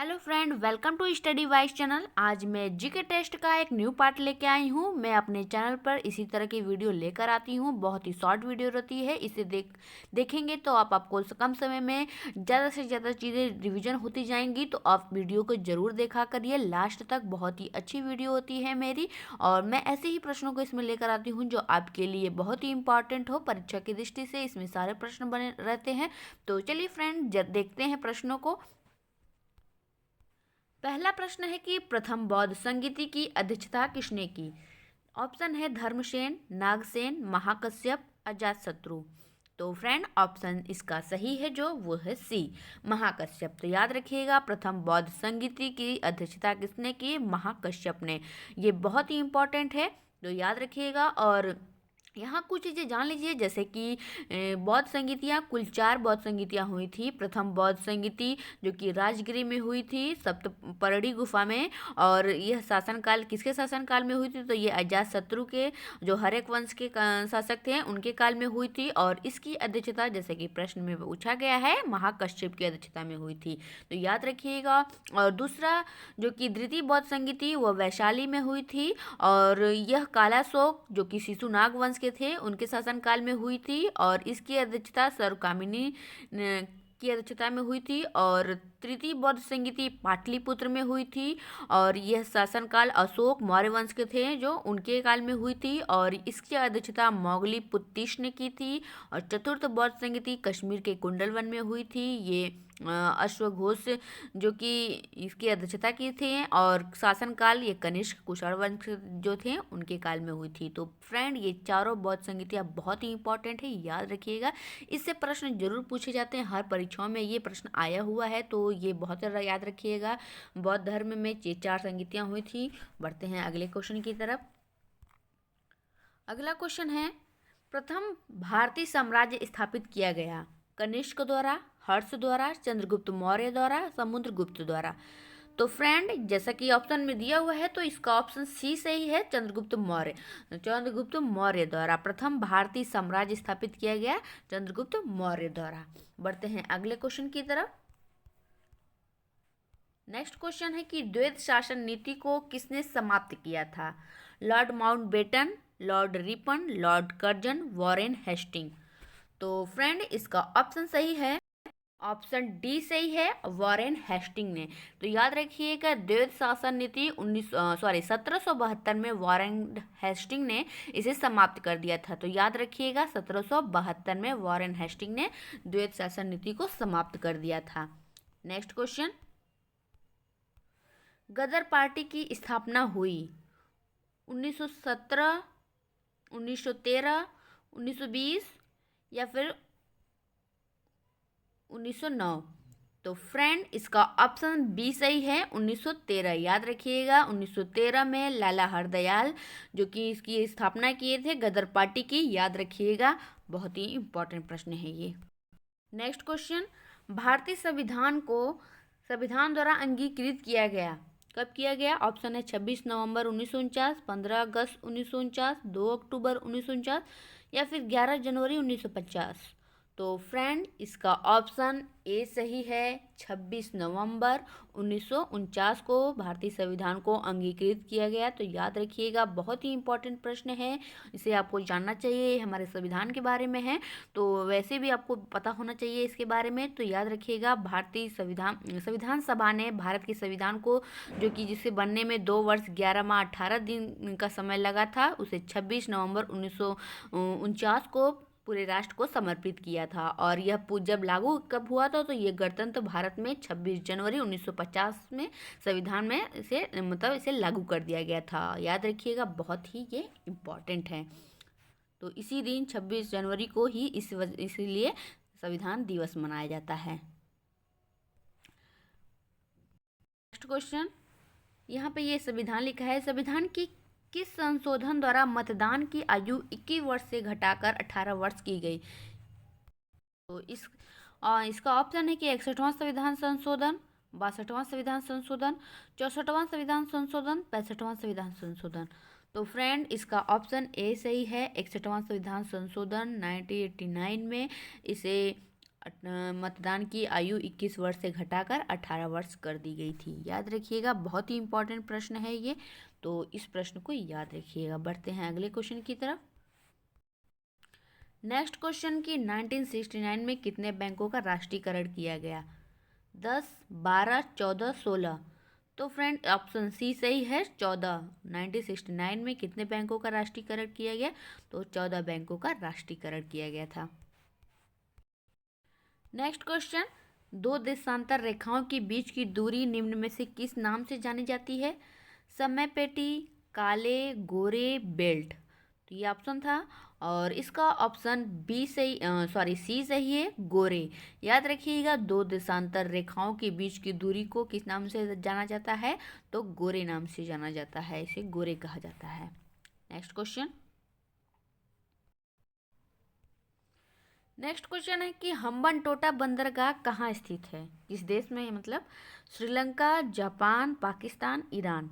Hello friend, welcome to study wise channel. आज मैं GK test का एक न्यू पार्ट लेके आई हूँ। मैं अपने चैनल पर इसी तरह की वीडियो लेकर आती हूँ। बहुत ही शॉर्ट वीडियो रहती है। इसे देखेंगे तो आपको कम समय में ज़्यादा से ज़्यादा चीज़ें रिवीजन होती जाएंगी। तो आप वीडियो को ज़रूर देखा करिए लास्ट तक। बहुत ही अच्छी वीडियो होती है मेरी, और मैं ऐसे ही प्रश्नों को इसमें लेकर आती हूँ जो आपके लिए बहुत ही इंपॉर्टेंट हो। परीक्षा की दृष्टि से इसमें सारे प्रश्न बने रहते हैं। तो चलिए फ्रेंड, देखते हैं प्रश्नों को। पहला प्रश्न है कि प्रथम बौद्ध संगीति की अध्यक्षता किसने की। ऑप्शन है धर्मसेन, नागसेन, महाकश्यप, अजातशत्रु। तो फ्रेंड, ऑप्शन इसका सही है जो वो है सी, महाकश्यप। तो याद रखिएगा, प्रथम बौद्ध संगीति की अध्यक्षता किसने की? महाकश्यप ने। ये बहुत ही इंपॉर्टेंट है, तो याद रखिएगा। और यहाँ कुछ चीज़ें जान लीजिए, जैसे कि बौद्ध संगीतियाँ, कुल 4 बौद्ध संगीतियाँ हुई थी। प्रथम बौद्ध संगीति जो कि राजगिरी में हुई थी, सप्तपर्णी गुफा में। और यह शासनकाल किसके शासनकाल में हुई थी? तो ये अजातशत्रु के, जो हर्यक वंश के शासक थे, उनके काल में हुई थी। और इसकी अध्यक्षता, जैसे कि प्रश्न में पूछा गया है, महाकश्यप की अध्यक्षता में हुई थी। तो याद रखिएगा। और दूसरा जो कि द्वितीय बौद्ध संगीति, वह वैशाली में हुई थी। और यह कालाशोक जो कि शिशुनाग वंश के थे, उनके शासनकाल में हुई थी। और इसकी अध्यक्षता सर्वकामिनी की अध्यक्षता में हुई थी। और तृतीय बौद्ध संगीति पाटलिपुत्र में हुई थी। और यह शासनकाल अशोक मौर्य वंश के थे, जो उनके काल में हुई थी। और इसकी अध्यक्षता मोगली ने की थी। और चतुर्थ बौद्ध संगीति कश्मीर के कुंडलवन में हुई थी। ये अश्वघोष जो कि इसकी अध्यक्षता की थे। और शासनकाल ये कनिष्क कुषाण वंश जो थे, उनके काल में हुई थी। तो फ्रेंड, ये चारों बौद्ध संगीतियाँ बहुत ही इंपॉर्टेंट है, याद रखिएगा। इससे प्रश्न जरूर पूछे जाते हैं, हर परीक्षाओं में ये प्रश्न आया हुआ है, तो ये बहुत ज़्यादा याद रखिएगा। बौद्ध धर्म में ये 4 संगीतियाँ हुई थी। बढ़ते हैं अगले क्वेश्चन की तरफ। अगला क्वेश्चन है, प्रथम भारतीय साम्राज्य स्थापित किया गया कनिष्क द्वारा, हर्ष द्वारा, चंद्रगुप्त मौर्य द्वारा, समुद्रगुप्त द्वारा। तो फ्रेंड, जैसा कि ऑप्शन में दिया हुआ है, तो इसका ऑप्शन सी सही है, चंद्रगुप्त मौर्य। चंद्रगुप्त मौर्य द्वारा प्रथम भारतीय साम्राज्य स्थापित किया गया, चंद्रगुप्त मौर्य द्वारा। बढ़ते हैं अगले क्वेश्चन की तरफ। नेक्स्ट क्वेश्चन है कि द्वैध शासन नीति को किसने समाप्त किया था? Lord Mountbatten, lord Ripon, lord Curzon, Warren Hasting. तो फ्रेंड, इसका ऑप्शन सही है, ऑप्शन डी सही है, वॉरेन हेस्टिंग ने। तो याद रखिएगा, द्वैध शासन नीति 1772 में वॉरेन हेस्टिंग ने इसे समाप्त कर दिया था। तो याद रखिएगा, 1772 में वॉरेन हेस्टिंग ने द्वैध शासन नीति को समाप्त कर दिया था। नेक्स्ट क्वेश्चन, गदर पार्टी की स्थापना हुई 1917, 1913, 1920 या फिर 1909। तो फ्रेंड, इसका ऑप्शन बी सही है, 1913। याद रखिएगा, 1913 में लाला हरदयाल जो कि इसकी स्थापना किए थे गदर पार्टी की। याद रखिएगा, बहुत ही इंपॉर्टेंट प्रश्न है ये। नेक्स्ट क्वेश्चन, भारतीय संविधान को संविधान द्वारा अंगीकृत किया गया, कब किया गया? ऑप्शन है 26 नवंबर 1949, 15 अगस्त 1949, 2 अक्टूबर 1949 या फिर 11 जनवरी 1950। तो फ्रेंड, इसका ऑप्शन ए सही है, 26 नवंबर 1949 को भारतीय संविधान को अंगीकृत किया गया। तो याद रखिएगा, बहुत ही इंपॉर्टेंट प्रश्न है, इसे आपको जानना चाहिए, हमारे संविधान के बारे में है। तो वैसे भी आपको पता होना चाहिए इसके बारे में। तो याद रखिएगा, भारतीय संविधान सभा ने भारत के संविधान को, जो कि जिसे बनने में 2 वर्ष 11 माह 18 दिन का समय लगा था, उसे 26 नवंबर 1949 को पूरे राष्ट्र को समर्पित किया था। और यह जब लागू कब हुआ था? तो ये गणतंत्र भारत में 26 जनवरी 1950 में संविधान में इसे लागू कर दिया गया था। याद रखिएगा, बहुत ही ये इम्पॉर्टेंट है। तो इसी दिन 26 जनवरी को ही इसीलिए संविधान दिवस मनाया जाता है। नेक्स्ट क्वेश्चन, यहाँ पे ये संविधान लिखा है, संविधान की किस संशोधन द्वारा मतदान की आयु 21 वर्ष से घटाकर 18 वर्ष की गई? तो इसका ऑप्शन है कि 61वां संविधान संशोधन, 62वां संविधान संशोधन, 64वां संविधान संशोधन, 65वां संविधान संशोधन। तो फ्रेंड, इसका ऑप्शन ए सही है, 61वां संविधान संशोधन 1989 में इसे मतदान की आयु 21 वर्ष से घटाकर 18 वर्ष कर दी गई थी। याद रखिएगा, बहुत ही इंपॉर्टेंट प्रश्न है ये, तो इस प्रश्न को याद रखिएगा। बढ़ते हैं अगले क्वेश्चन की तरफ। नेक्स्ट क्वेश्चन की 1969 में कितने बैंकों का राष्ट्रीयकरण किया गया? 10, 12, 14, 16। तो फ्रेंड ऑप्शन सी सही है, 14। 1969 में कितने बैंकों का राष्ट्रीयकरण किया गया? तो 14 बैंकों का राष्ट्रीयकरण किया गया था। नेक्स्ट क्वेश्चन, दो देशांतर रेखाओं के बीच की दूरी निम्न में से किस नाम से जानी जाती है? समय पेटी, काले, गोरे, बेल्ट। तो ये ऑप्शन था और इसका ऑप्शन बी सही, सी सही है, गोरे। याद रखिएगा, दो देशांतर रेखाओं के बीच की दूरी को किस नाम से जाना जाता है? तो गोरे नाम से जाना जाता है, इसे गोरे कहा जाता है। नेक्स्ट क्वेश्चन, है कि हम्बनटोटा बंदरगाह कहाँ स्थित है? किस देश में है? मतलब श्रीलंका, जापान, पाकिस्तान, ईरान।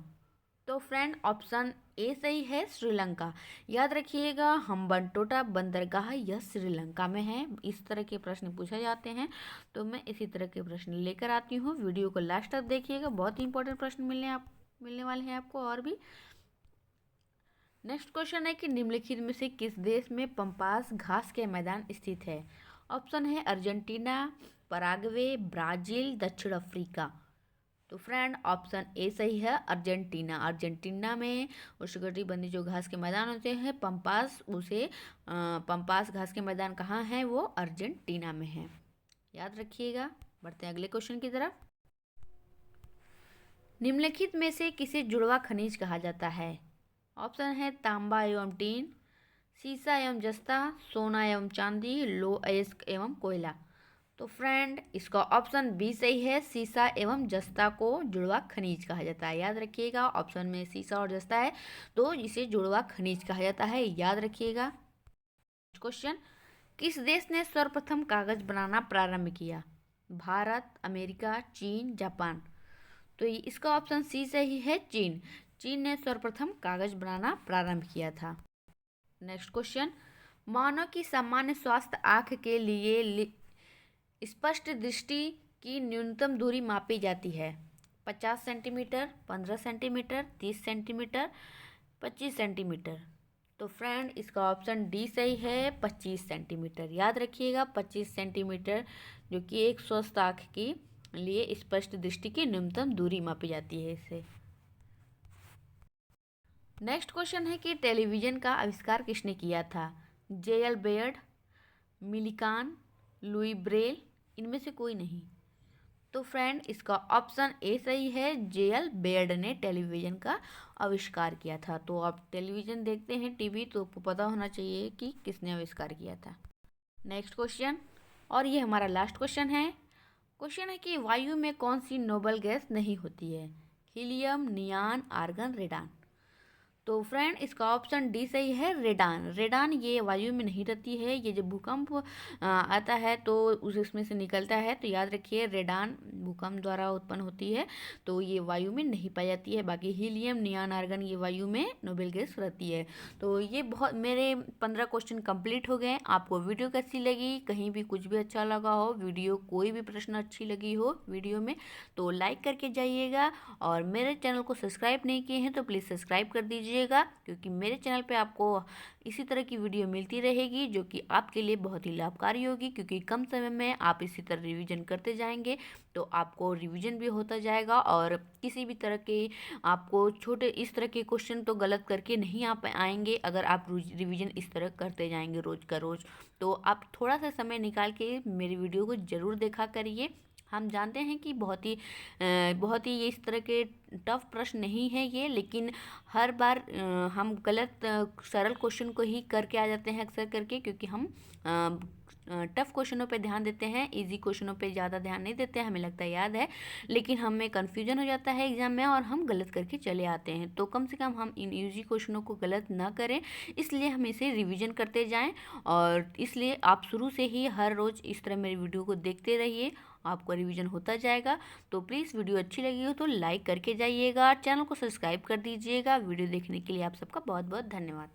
तो फ्रेंड ऑप्शन ए सही है, श्रीलंका। याद रखिएगा, हम्बनटोटा बंदरगाह यह श्रीलंका में है। इस तरह के प्रश्न पूछे जाते हैं, तो मैं इसी तरह के प्रश्न लेकर आती हूँ। वीडियो को लास्ट तक देखिएगा, बहुत ही इंपॉर्टेंट प्रश्न मिलने वाले हैं आपको और भी। नेक्स्ट क्वेश्चन है कि निम्नलिखित में से किस देश में पंपास घास के मैदान स्थित है? ऑप्शन है अर्जेंटीना, पराग्वे, ब्राजील, दक्षिण अफ्रीका। तो फ्रेंड ऑप्शन ए सही है, अर्जेंटीना। अर्जेंटीना में उष्णकटिबंधीय जो घास के मैदान होते हैं पंपास, पंपास घास के मैदान कहाँ हैं? वो अर्जेंटीना में है। याद रखिएगा। बढ़ते हैं अगले क्वेश्चन की तरफ। निम्नलिखित में से किसे जुड़वा खनिज कहा जाता है? ऑप्शन है तांबा एवं टीन, सीसा एवं जस्ता, सोना एवं चांदी, लो अयस्क एवं कोयला। तो फ्रेंड इसका ऑप्शन बी सही है, सीसा एवं जस्ता को जुड़वा खनिज कहा जाता है। याद रखिएगा, ऑप्शन में सीसा और जस्ता है तो इसे जुड़वा खनिज कहा जाता है, याद रखिएगा। क्वेश्चन, किस देश ने सर्वप्रथम कागज बनाना प्रारंभ किया? भारत, अमेरिका, चीन, जापान। तो इसका ऑप्शन सी सही है, चीन। चीन ने सर्वप्रथम कागज बनाना प्रारंभ किया था। नेक्स्ट क्वेश्चन, मानव की सामान्य स्वास्थ्य आँख के लिए स्पष्ट दृष्टि की न्यूनतम दूरी मापी जाती है? 50 सेंटीमीटर, 15 सेंटीमीटर, 30 सेंटीमीटर, 25 सेंटीमीटर। तो फ्रेंड इसका ऑप्शन डी सही है, 25 सेंटीमीटर। याद रखिएगा, 25 सेंटीमीटर जो कि एक स्वस्थ आँख के लिए स्पष्ट दृष्टि की न्यूनतम दूरी मापी जाती है इससे। नेक्स्ट क्वेश्चन है कि टेलीविज़न का आविष्कार किसने किया था? जे.एल. बेयर्ड, मिलिकान, लुई ब्रेल, इनमें से कोई नहीं। तो फ्रेंड इसका ऑप्शन ए सही है, जे.एल. बेयर्ड ने टेलीविज़न का आविष्कार किया था। तो आप टेलीविज़न देखते हैं, टीवी, तो आपको पता होना चाहिए कि किसने आविष्कार किया था। नेक्स्ट क्वेश्चन, और ये हमारा लास्ट क्वेश्चन है। क्वेश्चन है कि वायु में कौन सी नोबल गैस नहीं होती है? Helium, neon, argon, radon. तो फ्रेंड इसका ऑप्शन डी सही है, रेडान। रेडान ये वायु में नहीं रहती है, ये जब भूकंप आता है तो उसमें से निकलता है। तो याद रखिए, रेडान भूकंप द्वारा उत्पन्न होती है, तो ये वायु में नहीं पाई जाती है। बाकी हीलियम, नियान, आर्गन ये वायु में नोबेल गैस रहती है। तो ये बहुत मेरे 15 क्वेश्चन कंप्लीट हो गए। आपको वीडियो कैसी लगी? कहीं भी कुछ भी अच्छा लगा हो, वीडियो कोई भी प्रश्न अच्छी लगी हो वीडियो में, तो लाइक करके जाइएगा। और मेरे चैनल को सब्सक्राइब नहीं किए हैं तो प्लीज़ सब्सक्राइब कर दीजिए, क्योंकि मेरे चैनल पे आपको इसी तरह की वीडियो मिलती रहेगी जो कि आपके लिए बहुत ही लाभकारी होगी। क्योंकि कम समय में आप इसी तरह रिवीजन करते जाएंगे तो आपको रिवीजन भी होता जाएगा और किसी भी तरह के आपको छोटे इस तरह के क्वेश्चन तो गलत करके नहीं आप आएंगे। अगर आप रिवीजन इस तरह करते जाएंगे रोज़ का रोज़, तो आप थोड़ा सा समय निकाल के मेरी वीडियो को ज़रूर देखा करिए। हम जानते हैं कि बहुत ही ये इस तरह के टफ प्रश्न नहीं है ये, लेकिन हर बार हम गलत सरल क्वेश्चन को ही करके आ जाते हैं अक्सर करके, क्योंकि हम टफ क्वेश्चनों पे ध्यान देते हैं, इजी क्वेश्चनों पे ज़्यादा ध्यान नहीं देते हैं। हमें लगता है याद है, लेकिन हमें कन्फ्यूजन हो जाता है एग्जाम में और हम गलत करके चले आते हैं। तो कम से कम हम इन इजी क्वेश्चनों को गलत ना करें, इसलिए हम इसे रिवीजन करते जाएं। और इसलिए आप शुरू से ही हर रोज़ इस तरह मेरी वीडियो को देखते रहिए, आपको रिवीजन होता जाएगा। तो प्लीज़ वीडियो अच्छी लगी हो तो लाइक करके जाइएगा, चैनल को सब्सक्राइब कर दीजिएगा। वीडियो देखने के लिए आप सबका बहुत बहुत धन्यवाद।